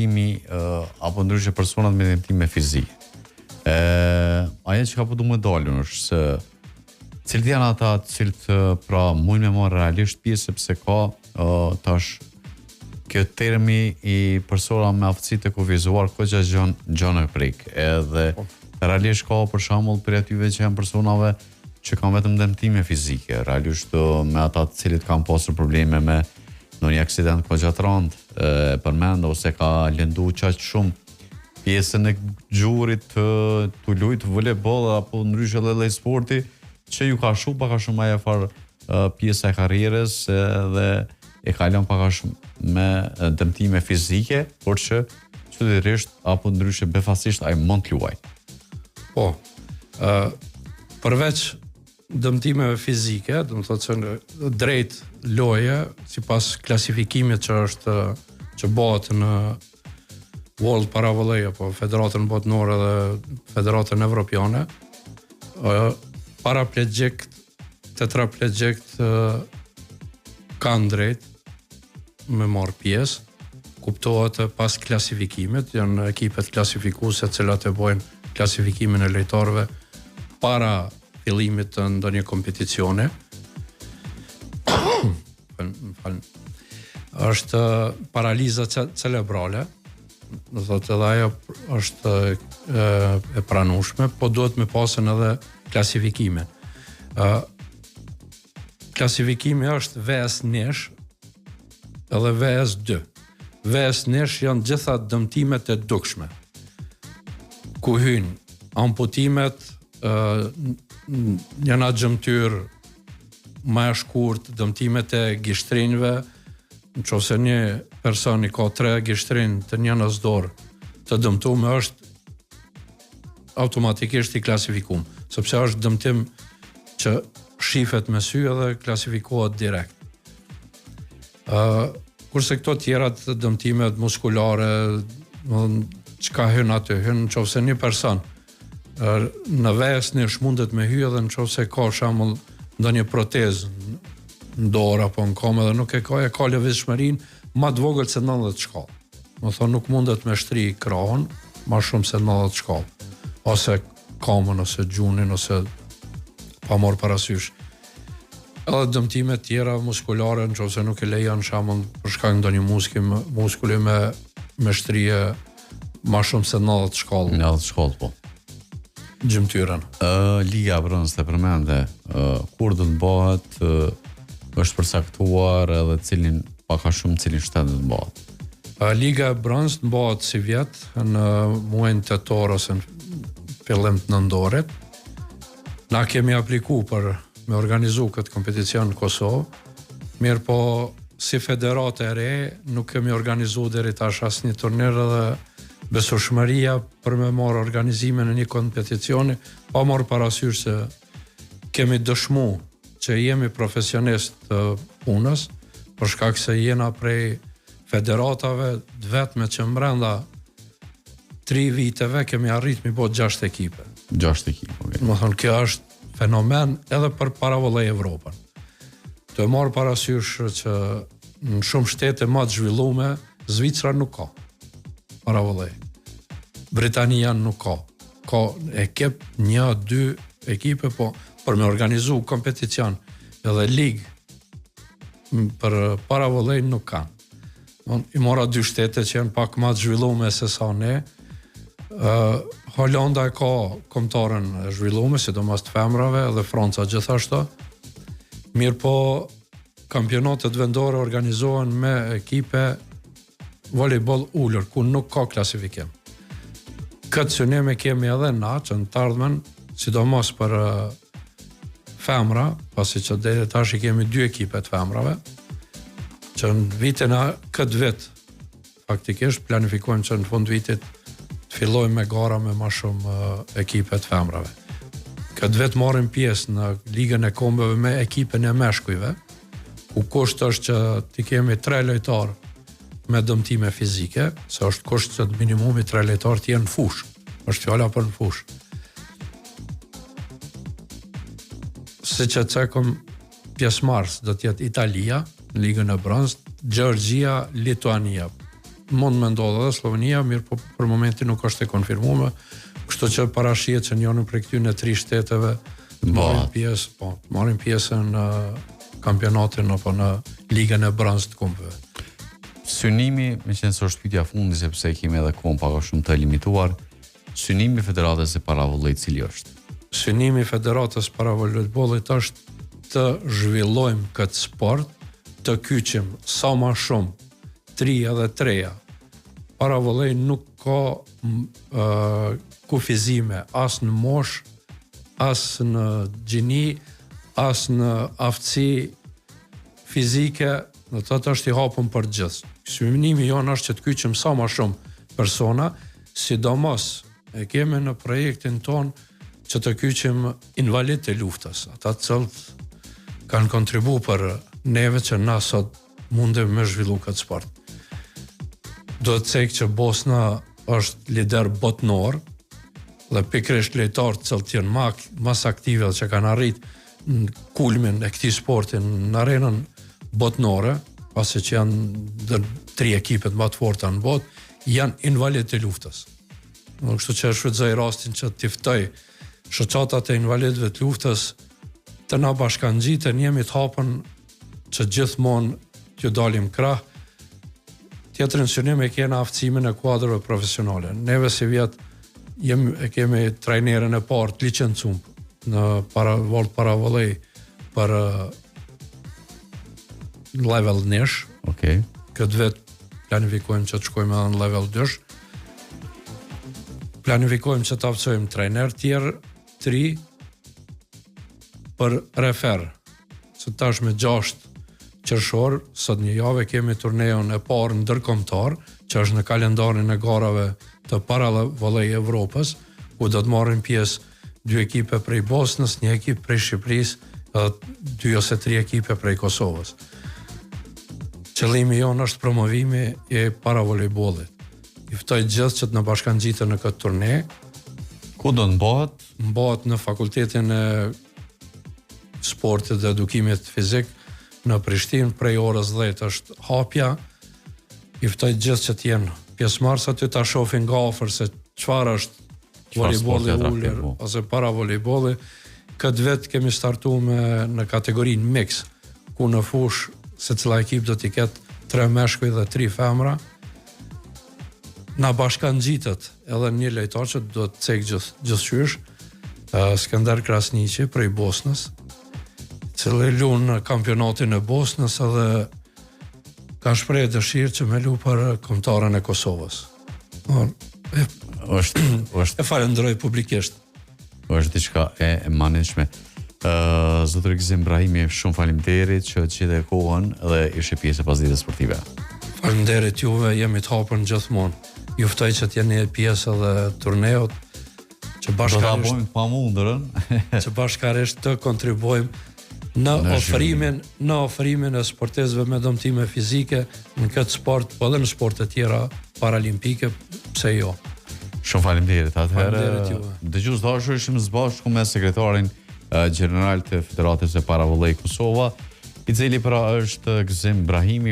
dëmtimi apo ndryshe personat me dëmtime fizike. Ajo që ka po du më dalën është se cilët janë ata të cilët pra mujnë me marrë realisht pjesë sepse ka tash kjo termi i persona me aftësi të kufizuar këgja gjën e prik. Edhe realisht ka për shembull për atyve që janë personave që kanë vetëm dëmtime fizike, realisht me ata të cilët kanë pasur probleme me në një aksident këgja të rëndë, përmend ose ka lëndu qaq shumë pjesën e gjurit të lujt voleboll apo ndryshe lloj sporti që ju ka shumë pak a shumë ajo farë pjesa e karrierës dhe e kalon pak a shumë me dëmtime fizike, por që qytetërisht apo ndryshe befasisht ai mund të luajë. Po. Përveç dëmtimeve fizike, do të thotë që drejt loje, sipas klasifikimit që bëhet në World Paravolley apo Federatën Botërore dhe Federatën Evropiane, paraplegjik, tetraplegjik kanë drejt me marrë pjesë, kuptohet pas klasifikimit, janë ekipet klasifikuese të cilat e bojnë klasifikimin e lojtarëve para fillimit të ndonjë kompeticioni. Është paraliza cerebrale, do thotë edhe ajo është e pranueshme, po duhet me pasën edhe klasifikimin. Klasifikimi është VS1 edhe VS2. VS1 janë gjitha dëmtimet e dukshme, ku hynë amputimet, janë gjëmtyr më e shkurt, dëmtimet e gishtrinjve, nëse një personi ka 3 gishtrinj të njënës dorë të dëmtuar është automatikisht i klasifikuar, sepse është dëmtim që shifet me sy edhe klasifikohet direkt. Kurse këto tjerat dëmtimet muskulare, çka hyn aty, hyn nëse një person në VS1 mundet me hyj edhe nëse ka shembull ndonjë protezë në dorë apo në komë dhe nuk e ka lëvizshmërinë më të vogël se 90 shkallë. Do thonë nuk mundet me shtri krahun më shumë se 90 shkallë, ose komën ose gjunin ose pa marrë parasysh. Edhe dëmtime tjera muskulare nëse nuk e lejon shembull për shkak ndonjë muskuli me shtrije më shumë se 90 shkallë. 90 shkallë po. Gjymtyrën. Liga e Bronzë të përmende, kur do të bëhet, është përcaktuar edhe cilin shtet do të bëhet. Liga e Bronzë bëhet si vjet në muajin tetor ose në fillim të nëntorit. Na kemi aplikuar për me organizu këtë kompeticion në Kosovë, mirë po si federate e re nuk kemi organizu deri tash asnjë turnir dhe besueshmëria për me marrë organizimin e një kompeticioni, pa marrë parasysh se kemi dëshmu që jemi profesionist të punës, për shkak se jena prej federatave vetme që brenda 3 viteve kemi arrit mi bot 6 ekipe. 6 ekipe, okay. Më thonë, kjo është fenomen edhe për Paravolley Evropën. Të marrë parasysh që në shumë shtete më të zhvillume, Zvicra nuk ka Paravolley. Britania nuk ka. Ka ekip 1-2 ekipe, po për me organizu kompeticion edhe ligë për Paravolley nuk ka. I mora 2 shtete që janë pak më të zhvillume se sa ne. Holanda ka kombëtarën e zhvillume, sidomos të femrave, dhe Franca gjithashtu. Mirë po, kampionatet vendore organizohen me ekipe volejboll ulur, ku nuk ka klasifikim. Këtë synim e kemi edhe na, që në të ardhmen, sidomos për femra, pasi që deri tash i kemi 2 ekipe të femrave, që në vitin këtë vit, faktikisht planifikojmë që në fund vitit të fillojmë me gara me ma shumë ekipe të femrave. Këtë vit marrim pjesë në ligën e kombeve me ekipën e meshkujve, ku kusht është që ti kemi 3 lojtarë me dëmtime fizike, se është kusht që minimumi 3 lojtarë të jenë në fushë. Është fjala për në fushë. Si që cekëm pjesëmarrës do të jetë Italia në ligën e bronzë, Gjergjia, Lituania. mund me ndodhë edhe Slovenia, mirë po për momentin nuk është e konfirmuar, kështu që parashihet që njërin prej këtyre 3 shteteve marrin pjesë në kampionatin apo në ligën e bronzë të kombëve. Synimi, me qenë se është pyetja fundi sepse kemi edhe kohën pak a shumë të limituar, synimi i Federatës së Paravollit cili është? Synimi i Federatës së Paravollit është të zhvillojmë këtë sport, të kyçim sa më shumë 3 edhe 3-ja. Paravolli nuk ka kufizime as në mosh, as në gjini, as në aftësi fizike, në të është i hapun për gjithë. Synimi jonë është që të kyçim sa më shumë persona, sidomos e kemi në projektin ton që të kyçim invalid të luftës, ata të cilët kanë kontribu për neve që na sot mundem me zhvillu këtë sport. Do të cek që Bosna është lider botnor dhe pikërisht lojtarët që janë mas aktive që kanë arrit në kulmin e këtij sporti në arenën botnore, pasi që janë 3 ekipet më të forta në botë, janë invalid të luftës. Kështu që shfrytëzoj rastin që t'i ftoj shoqatat e invalidëve të luftës të na bashkangjiten, jemi të hapën që gjithmonë t'ju dalim krah. Tjetër në synim e kena aftësimin e kuadrëve profesionale. Neve si vjet kemi trajnerën e parë të licencum në Paravolli për level 1. Okej. Këtë vet planifikojmë që të shkojmë edhe në level 2. Planifikojmë që të aftësojmë trajner tjerë 3 për refer. Se tash me 6 qershor, sot një javë kemi turnejon e parë ndërkombëtar, që është në kalendarin e garave të Paravolli Evropës, ku do të marrin pjesë 2 ekipe prej Bosnës, 1 ekip prej Shqipërisë, edhe 2 ose 3 ekipe prej Kosovës. Qëllimi jonë është promovimi i paravolejbollit. I ftoj gjithë që të në bashkangjiten në këtë turne. Ku do bëhet? Bëhet në Fakultetin e Sportit dhe Edukimit Fizik në Prishtinë, prej orës 10 është hapja. I ftoj gjithë që të jenë pjesëmarrës aty ta shohin nga afër se çfarë është volejbolli ulër ose paravolejbolli. Këtë vet kemi startuar në kategorinë mix, ku në fush secila ekip do t'i ketë 3 meshkuj dhe 3 femra. Na bashkangjitet edhe një lojtar që do të cek gjithçysh, Skënder Krasniqi prej Bosnës, cili luan në kampionatin e Bosnës edhe ka shprehë dëshirë që me lu për kombëtarën e Kosovës. E falenderoj publikisht. Është diçka e manishme. Zotëri Gzim Brahimi, shumë faleminderit që gjete kohën dhe ishe pjesë e pasdites sportive. Faleminderit juve, jemi të hapur gjithmonë. Ju ftoj që të jeni pjesë edhe turneut, që bashkarisht të kontribuojmë në ofrimin e sportistëve me dëmtime fizike në këtë sport, po edhe në sporte tjera paralimpike, pse jo. Shumë faleminderit. Faleminderit juve. Dëgjues dashur, ishim së bashku me sekretarin general të Federatës së Paravollit Kosova, i cili pra është Gzim Brahimi.